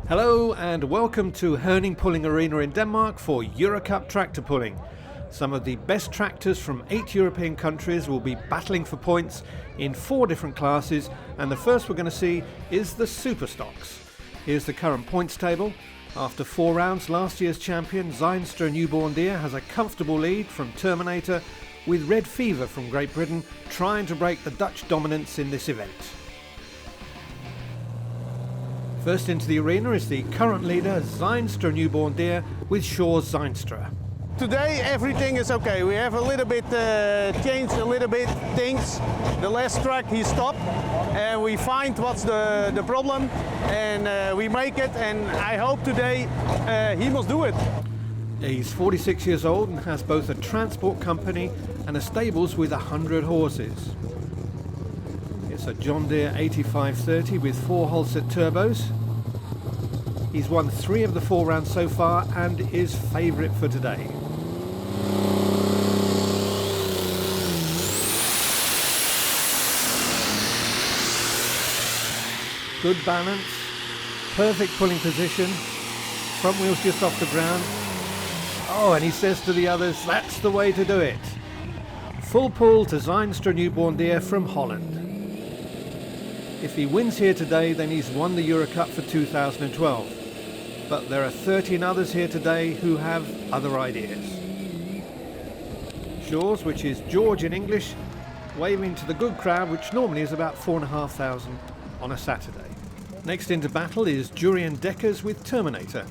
Hello and welcome to Herning Pulling Arena in Denmark for Eurocup Tractor Pulling. Some of the best tractors from 8 European countries will be battling for points in 4 different classes, and the first we're going to see is the Superstocks. Here's the current points table. After 4 rounds, last year's champion Zeinstra Newborn Deer has a comfortable lead from Terminator, with Red Fever from Great Britain trying to break the Dutch dominance in this event. First into the arena is the current leader, Zeinstra Newborn Deer, with Shaw's Zeinstra. Today everything is okay. We have a little bit changed a little bit things. The last track he stopped and we find what's the problem and we make it, and I hope today he must do it. He's 46 years old and has both a transport company and a stables with 100 horses. It's a John Deere 8530 with 4 Holset turbos. He's won 3 of the 4 rounds so far and is favourite for today. Good balance, perfect pulling position, front wheels just off the ground. Oh, and he says to the others, that's the way to do it. Full pull to Zeinstra Newborn Deer from Holland. If he wins here today, then he's won the Eurocup for 2012. But there are 13 others here today who have other ideas. Shaw's, which is George in English, waving to the good crowd, which normally is about 4,500 on a Saturday. Next into battle is Jurien Dekkers with Terminator.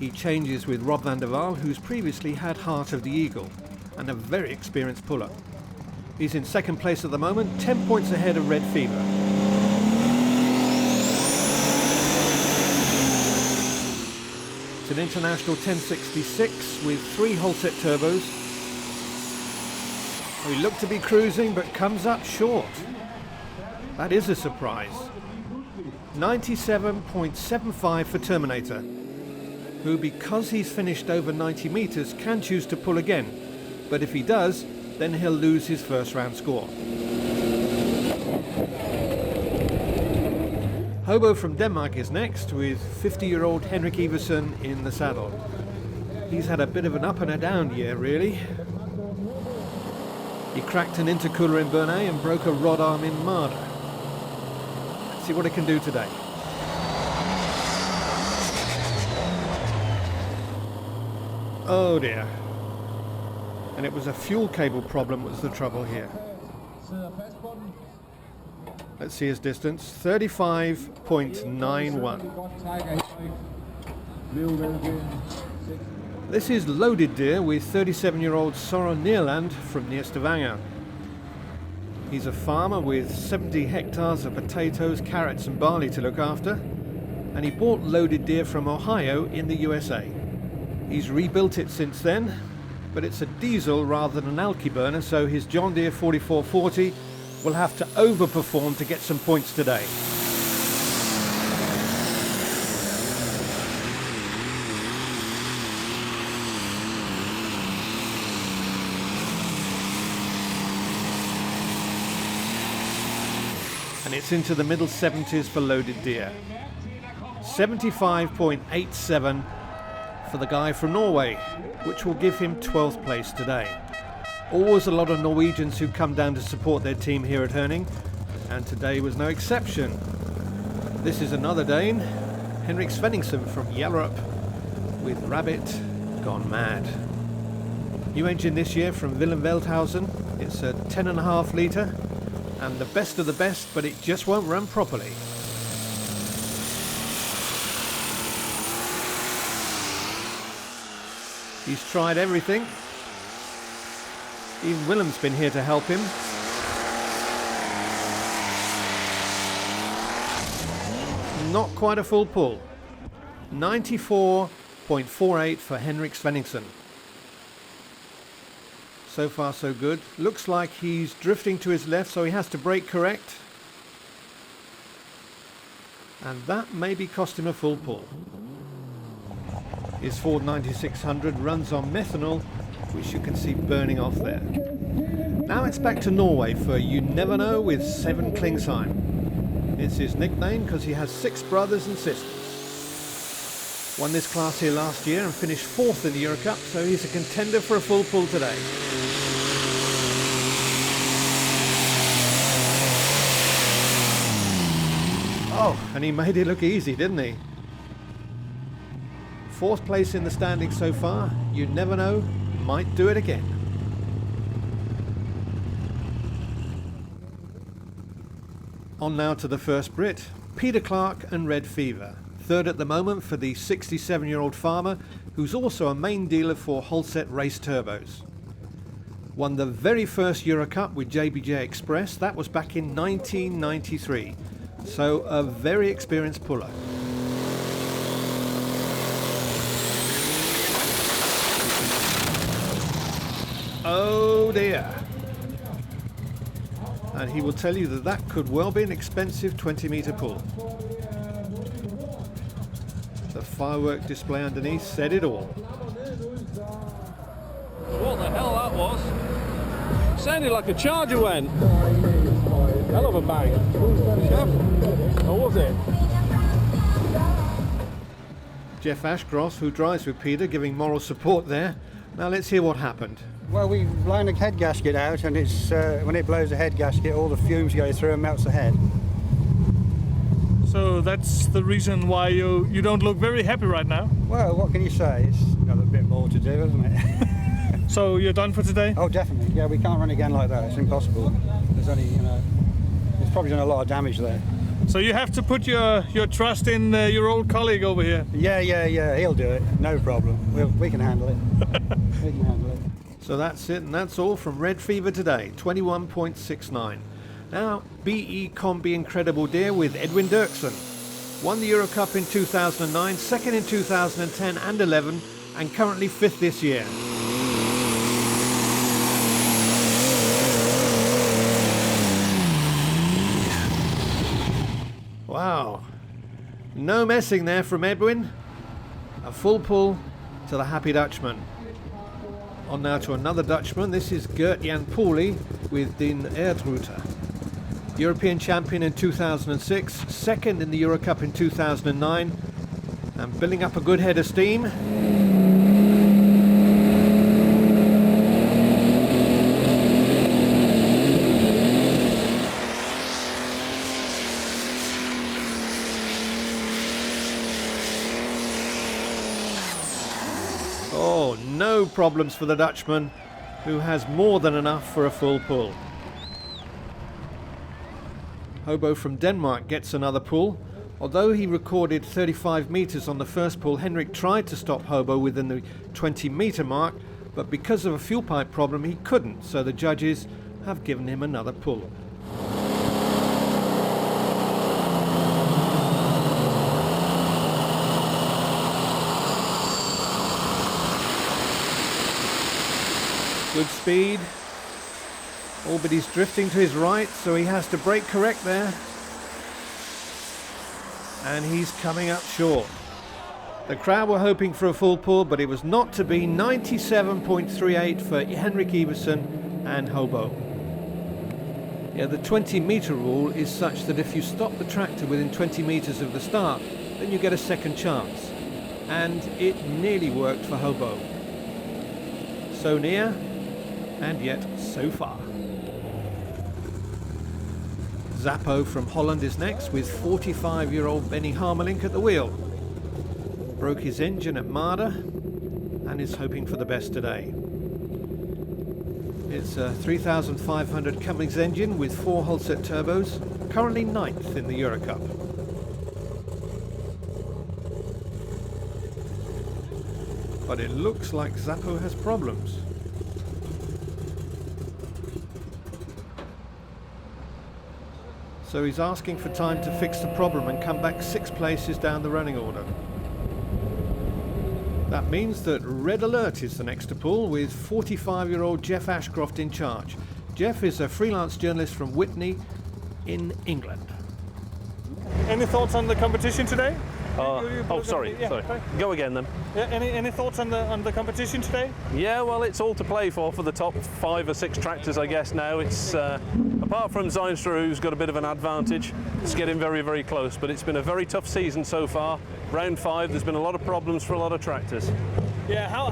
He changes with Rob van der Waal, who's previously had Heart of the Eagle, and a very experienced puller. He's in second place at the moment, 10 points ahead of Red Fever. It's an International 1066 with 3 Holset turbos. We look to be cruising but comes up short. That is a surprise. 97.75 for Terminator, who, because he's finished over 90 metres, can choose to pull again, but if he does, then he'll lose his first round score. Hobo from Denmark is next, with 50-year-old Henrik Iversen in the saddle. He's had a bit of an up and a down year, really. He cracked an intercooler in Bernay and broke a rod arm in Marder. Let's see what he can do today. Oh dear. And it was a fuel cable problem was the trouble here. Let's see his distance, 35.91. This is Loaded Deer with 37-year-old Soren Neerland from near Stavanger. He's a farmer with 70 hectares of potatoes, carrots and barley to look after, and he bought Loaded Deer from Ohio in the USA. He's rebuilt it since then, but it's a diesel rather than an alky burner, so his John Deere 4440 will have to overperform to get some points today. And it's into the middle 70s for Loaded Deer. 75.87 for the guy from Norway, which will give him 12th place today. Always a lot of Norwegians who come down to support their team here at Herning, and today was no exception. This is another Dane, Henrik Svenningsen from Eurocup with Rabbit Gone Mad. New engine this year from Willem Veldhuizen. It's a 10.5 litre and the best of the best, but it just won't run properly. He's tried everything. Even Willem's been here to help him. Not quite a full pull. 94.48 for Henrik Svenningsen. So far so good. Looks like he's drifting to his left, so he has to brake correct. And that maybe cost him a full pull. His Ford 9600 runs on methanol, which you can see burning off there. Now it's back to Norway for You Never Know with Seven Klingsheim. It's his nickname because he has 6 brothers and sisters. Won this class here last year and finished 4th in the Eurocup, so he's a contender for a full pull today. Oh, and he made it look easy, didn't he? 4th place in the standings so far. You never know, might do it again. On now to the first Brit, Peter Clark and Red Fever. 3rd at the moment for the 67-year-old farmer, who's also a main dealer for Holset Race Turbos. Won the very first Eurocup with JBJ Express, that was back in 1993. So a very experienced puller. Oh dear. And he will tell you that that could well be an expensive 20-metre pull. The firework display underneath said it all. What the hell that was? Sounded like a charger went. Hell of a bang. Or was it? Jeff Ashcroft, who drives with Peter, giving moral support there. Now let's hear what happened. Well, we've blown the head gasket out, and it's when it blows the head gasket, all the fumes go through and melts the head. So that's the reason why you don't look very happy right now? Well, what can you say? It's got a bit more to do, hasn't it? So you're done for today? Oh, definitely. Yeah, we can't run again like that. It's impossible. There's only, it's probably done a lot of damage there. So you have to put your trust in your old colleague over here? Yeah, he'll do it. No problem. We can handle it. We can handle it. So that's it, and that's all from Red Fever today, 21.69. Now, BE Combi Incredible Deer with Edwin Dirksen. Won the Eurocup in 2009, 2nd in 2010 and 11, and currently 5th this year. Wow. No messing there from Edwin. A full pull to the Happy Dutchman. On now to another Dutchman. This is Gert-Jan Pauly with Den Erdruter. European champion in 2006, 2nd in the Eurocup in 2009, and building up a good head of steam. Oh, no problems for the Dutchman, who has more than enough for a full pull. Hobo from Denmark gets another pull. Although he recorded 35 metres on the first pull, Henrik tried to stop Hobo within the 20-metre mark, but because of a fuel pipe problem he couldn't, so the judges have given him another pull. Good speed. Oh, but he's drifting to his right, so he has to brake correct there. And he's coming up short. The crowd were hoping for a full pull, but it was not to be. 97.38 for Henrik Iversen and Hobo. Yeah, the 20-metre rule is such that if you stop the tractor within 20 metres of the start, then you get a second chance. And it nearly worked for Hobo. So near, and yet so far. Zappo from Holland is next with 45-year-old Benny Harmelink at the wheel. Broke his engine at Marder and is hoping for the best today. It's a 3,500 Cummins engine with 4 Holset turbos, currently 9th in the Eurocup. But it looks like Zappo has problems. So he's asking for time to fix the problem and come back 6 places down the running order. That means that Red Alert is the next to pull, with 45-year-old Jeff Ashcroft in charge. Jeff is a freelance journalist from Whitney in England. Any thoughts on the competition today? Oh, sorry. Go again then. Yeah, any thoughts on the competition today? Yeah, well, it's all to play for the top 5 or 6 tractors, I guess. Now it's apart from Zeinstra, who's got a bit of an advantage. It's getting very, very close. But it's been a very tough season so far. Round 5, there's been a lot of problems for a lot of tractors. Yeah, how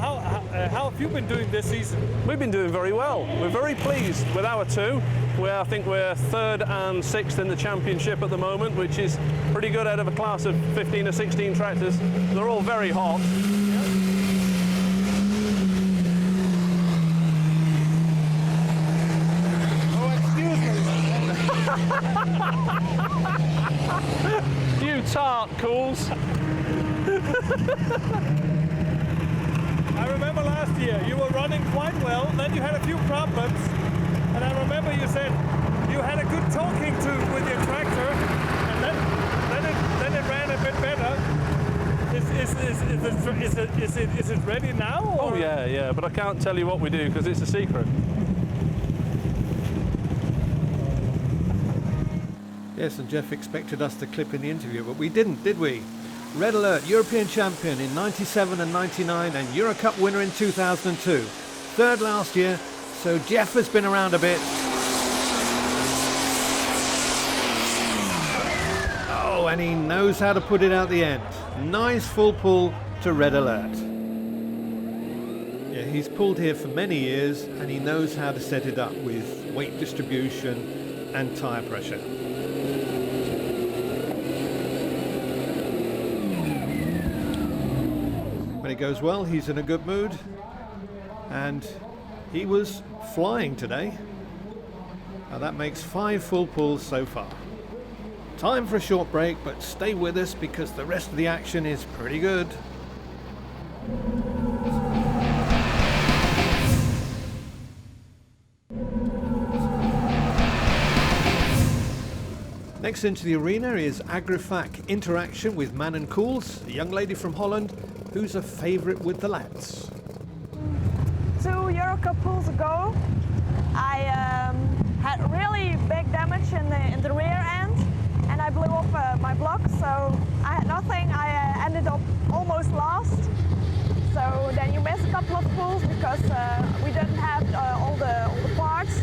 have you been doing this season? We've been doing very well. We're very pleased with our 2. I think we're 3rd and 6th in the championship at the moment, which is pretty good out of a class of 15 or 16 tractors. They're all very hot. Oh, excuse me. You tart, Cools. I remember last year you were running quite well, then you had a few problems, and I remember you said you had a good talking to with your tractor, and then it ran a bit better. Is it ready now? Or? Oh yeah, but I can't tell you what we do because it's a secret. Yes, and Jeff expected us to clip in the interview, but we didn't, did we? Red Alert, European champion in 97 and 99 and Eurocup winner in 2002. 3rd last year, so Jeff has been around a bit. Oh, and he knows how to put it out the end. Nice full pull to Red Alert. Yeah, he's pulled here for many years and he knows how to set it up with weight distribution and tyre pressure. When it goes well, he's in a good mood, and he was flying today. Now that makes 5 full pulls so far. Time for a short break, but stay with us because the rest of the action is pretty good. Next into the arena is Agrifac interaction with Man and Cools, a young lady from Holland who's a favourite with the lads. 2 Eurocup pulls ago, I had really big damage in the rear end, and I blew off my block, so I had nothing. I ended up almost last. So then you miss a couple of pulls because we didn't have all the parts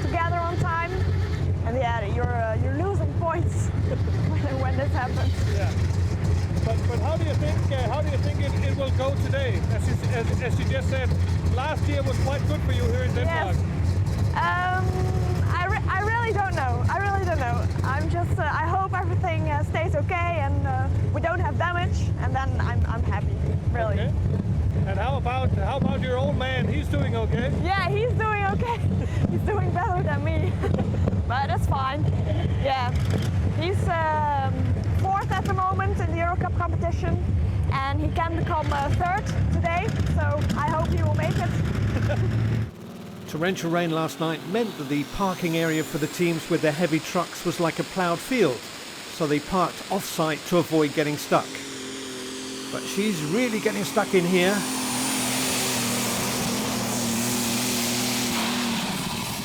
together on time, and yeah, you're losing points when this happens. Yeah. But how do you think it will go today? As you just said, last year was quite good for you here in Denmark. Yes. I really don't know. I hope everything stays okay and we don't have damage, and then I'm happy, really. Okay. And how about your old man? He's doing okay? Yeah, he's doing okay. He's doing better than me, but that's fine. Yeah, he's 4th at the moment in the Eurocup competition, and he can become 3rd today. So I hope he will make it. Torrential rain last night meant that the parking area for the teams with their heavy trucks was like a ploughed field, so they parked off-site to avoid getting stuck. But she's really getting stuck in here.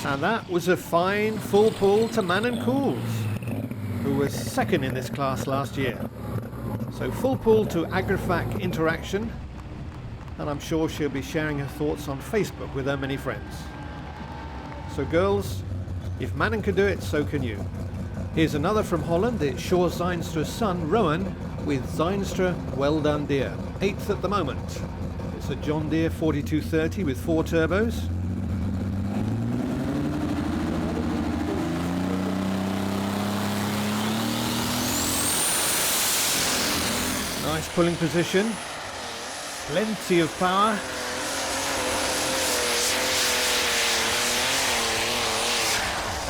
And that was a fine full pull to Man and Cools, who was 2nd in this class last year. So full pull to Agrifac interaction, and I'm sure she'll be sharing her thoughts on Facebook with her many friends. So girls, if Manon can do it, so can you. Here's another from Holland. It's Sjoerd Zijnstra's son, Rowan, with Zijnstra Well Done Deer. 8th at the moment. It's a John Deere 4230 with 4 turbos. Nice pulling position. Plenty of power.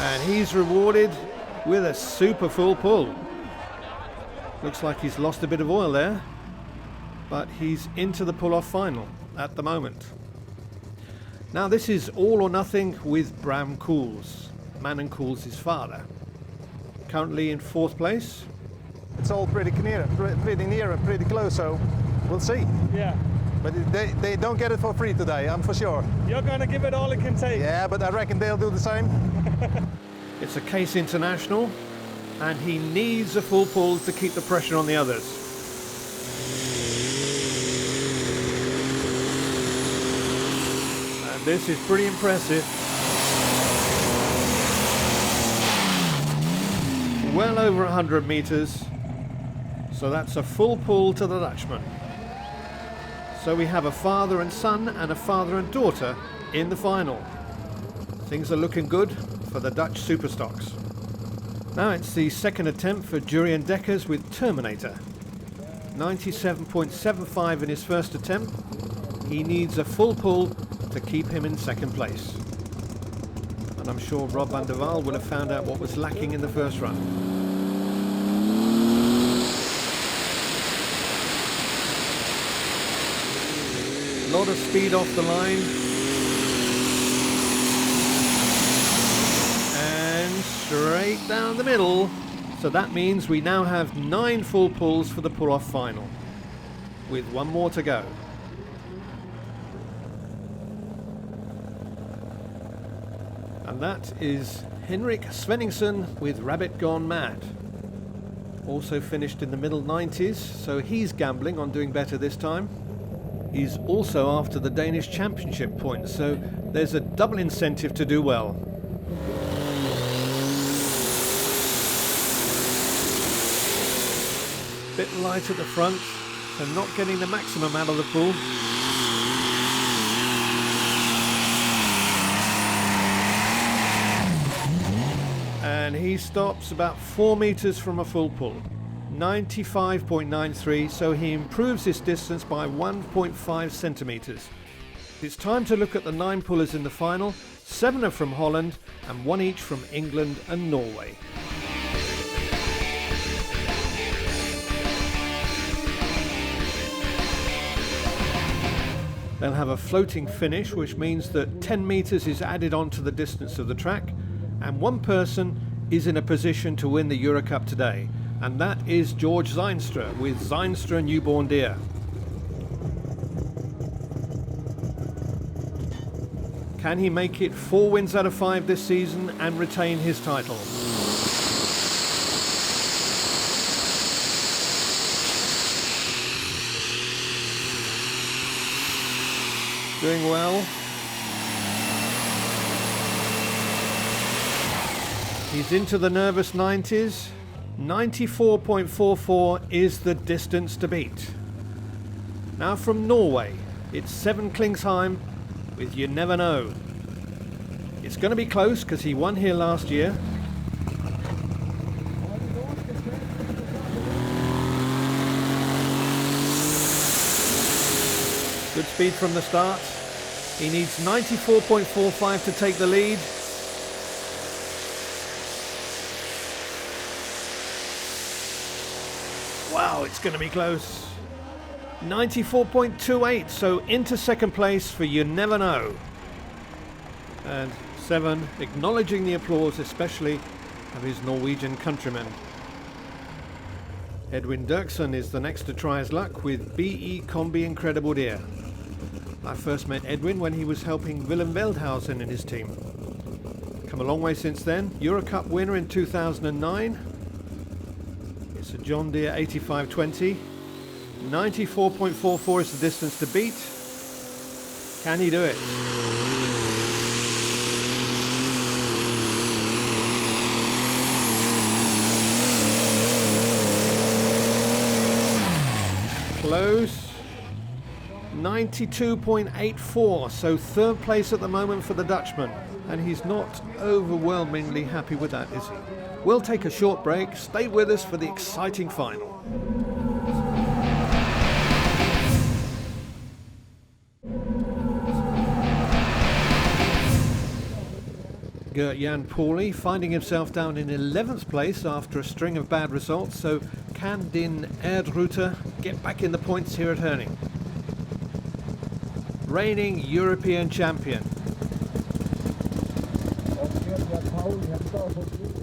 And he's rewarded with a super full pull. Looks like he's lost a bit of oil there, but he's into the pull-off final at the moment. Now this is all or nothing with Bram Cools, Man and Cools' father. Currently in 4th place. It's all pretty near and pretty close, so we'll see. Yeah. But they don't get it for free today, I'm for sure. You're going to give it all it can take. Yeah, but I reckon they'll do the same. It's a Case International, and he needs a full pull to keep the pressure on the others. This is pretty impressive. Well over 100 meters. So that's a full pull to the Dutchman. So we have a father and son and a father and daughter in the final. Things are looking good for the Dutch Superstocks. Now it's the second attempt for Jurien Dekkers with Terminator. 97.75 in his first attempt. He needs a full pull to keep him in second place. And I'm sure Rob van der Waal would have found out what was lacking in the first run. A lot of speed off the line. And straight down the middle. So that means we now have 9 full pulls for the pull-off final, with one more to go. And that is Henrik Svenningsson with Rabbit Gone Mad. Also finished in the middle 90s, so he's gambling on doing better this time. He's also after the Danish Championship points, so there's a double incentive to do well. Bit light at the front, so not getting the maximum out of the pull. And he stops about 4 meters from a full pull. 95.93, so he improves his distance by 1.5 centimeters. It's time to look at the 9 pullers in the final. 7 are from Holland and 1 each from England and Norway. They'll have a floating finish, which means that 10 meters is added on to the distance of the track, and one person is in a position to win the Eurocup today. And that is George Zijnstra with Zijnstra Newborn Deer. Can he make it 4 wins out of 5 this season and retain his title? Doing well. He's into the nervous 90s. 94.44 is the distance to beat. Now from Norway, it's Seven Klingsheim with You Never Know. It's going to be close because he won here last year. Good speed from the start. He needs 94.45 to take the lead. Wow, it's going to be close. 94.28, so into second place for You Never Know. And Seven acknowledging the applause, especially of his Norwegian countrymen. Edwin Dirksen is the next to try his luck with BE Combi Incredible Deer. I first met Edwin when he was helping Willem Veldhuizen in his team. Come a long way since then. Eurocup winner in 2009. It's a John Deere 8520. 94.44 is the distance to beat. Can he do it? Close. 92.84, so third place at the moment for the Dutchman, and he's not overwhelmingly happy with that, is he? We'll take a short break. Stay with us for the exciting final. Gert-Jan Pauli finding himself down in 11th place after a string of bad results, so can Din Erdruter get back in the points here at Herning? Reigning European champion.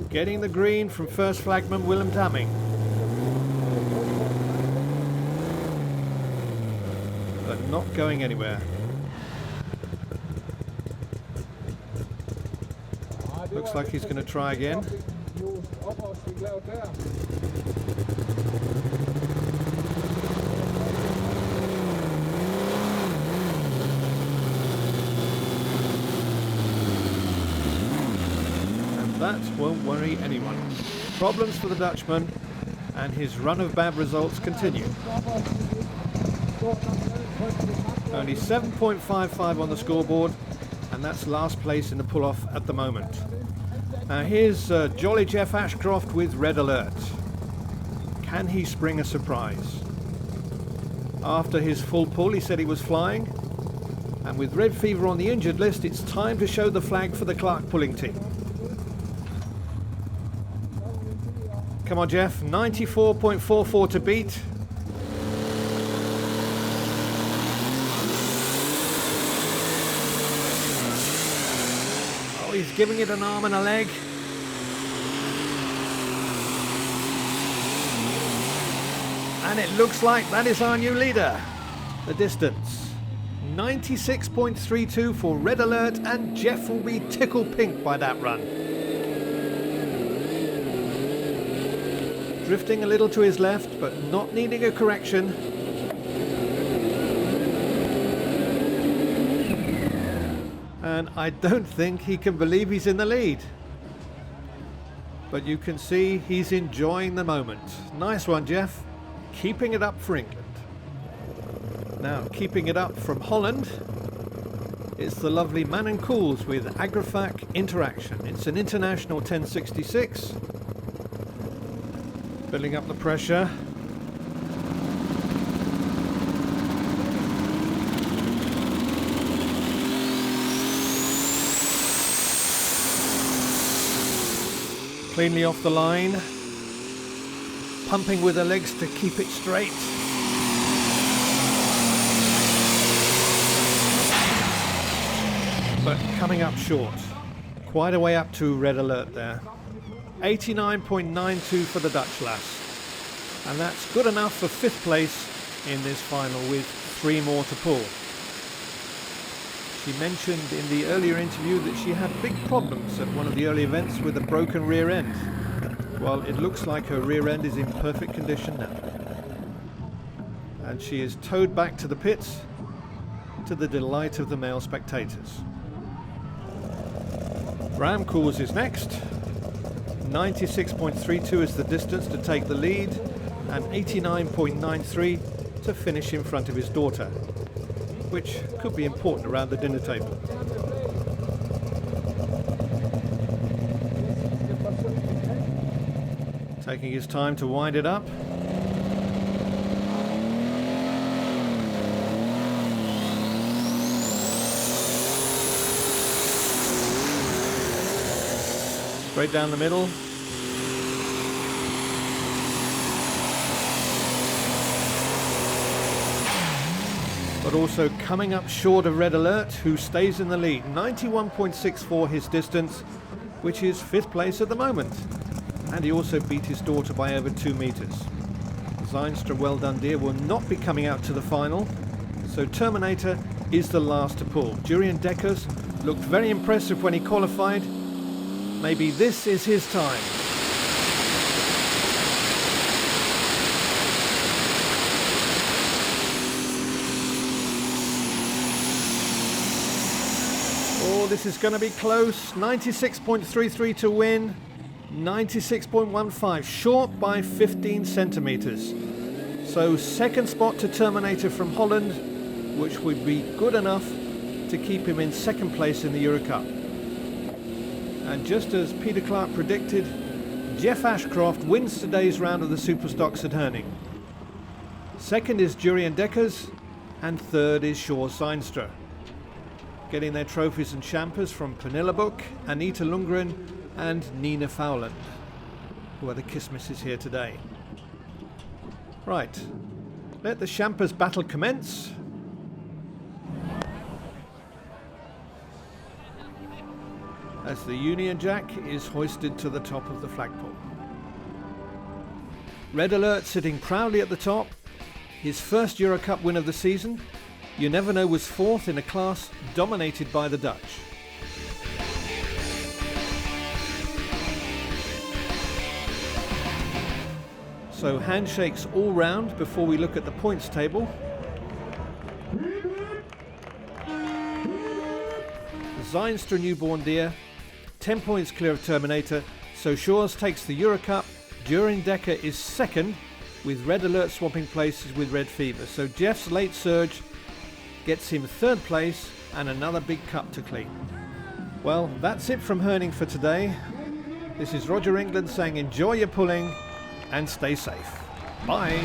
Getting the green from first flagman Willem Damming. But not going anywhere. Looks like he's going to try again. that won't worry anyone. Problems for the Dutchman, and his run of bad results continue. Only 7.55 on the scoreboard, and that's last place in the pull-off at the moment. Now here's Jolly Jeff Ashcroft with Red Alert. Can he spring a surprise? After his full pull he said he was flying, and with Red Fever on the injured list, it's time to show the flag for the Clark pulling team. Come on Jeff, 94.44 to beat. Oh, he's giving it an arm and a leg. And it looks like that is our new leader. The distance, 96.32 for Red Alert, and Jeff will be tickle pink by that run. Drifting a little to his left, but not needing a correction. And I don't think he can believe he's in the lead. But you can see he's enjoying the moment. Nice one, Jeff. Keeping it up for England. Now, keeping it up from Holland is the lovely Manon Cools with Agrafac Interaction. It's an International 1066. Building up the pressure. Cleanly off the line. Pumping with her legs to keep it straight. But coming up short. Quite a way up to Red Alert there. 89.92 for the Dutch lass. And that's good enough for 5th place in this final with 3 more to pull. She mentioned in the earlier interview that she had big problems at one of the early events with a broken rear end. Well, it looks like her rear end is in perfect condition now. And she is towed back to the pits to the delight of the male spectators. Graham Cools is next. 96.32 is the distance to take the lead, and 89.93 to finish in front of his daughter, which could be important around the dinner table. Taking his time to wind it up. Straight down the middle. But also coming up short of Red Alert, who stays in the lead. 91.64 his distance, which is 5th place at the moment. And he also beat his daughter by over 2 meters. Zeinstra Well Done Deer will not be coming out to the final, so Terminator is the last to pull. Jurien Dekkers looked very impressive when he qualified. Maybe this is his time. Oh, this is going to be close. 96.33 to win. 96.15, short by 15 centimeters. So 2nd spot to Terminator from Holland, which would be good enough to keep him in 2nd place in the Eurocup. And just as Peter Clark predicted, Jeff Ashcroft wins today's round of the Superstocks at Herning. 2nd is Jurien Dekkers, and 3rd is Sjor Zeinstra. Getting their trophies and champers from Pernilla Book, Anita Lundgren and Nina Fowland, who are the Kismisses here today. Right, let the champers battle commence. As the Union Jack is hoisted to the top of the flagpole. Red Alert sitting proudly at the top. His first Eurocup win of the season. You Never Know was 4th in a class dominated by the Dutch. So handshakes all round before we look at the points table. Zeinstra Newborn Deer 10 points clear of Terminator, so Shores takes the Eurocup. Durin Decker is second, with Red Alert swapping places with Red Fever. So Jeff's late surge gets him third place and another big cup to clean. Well, that's it from Herning for today. This is Roger England saying enjoy your pulling and stay safe. Bye.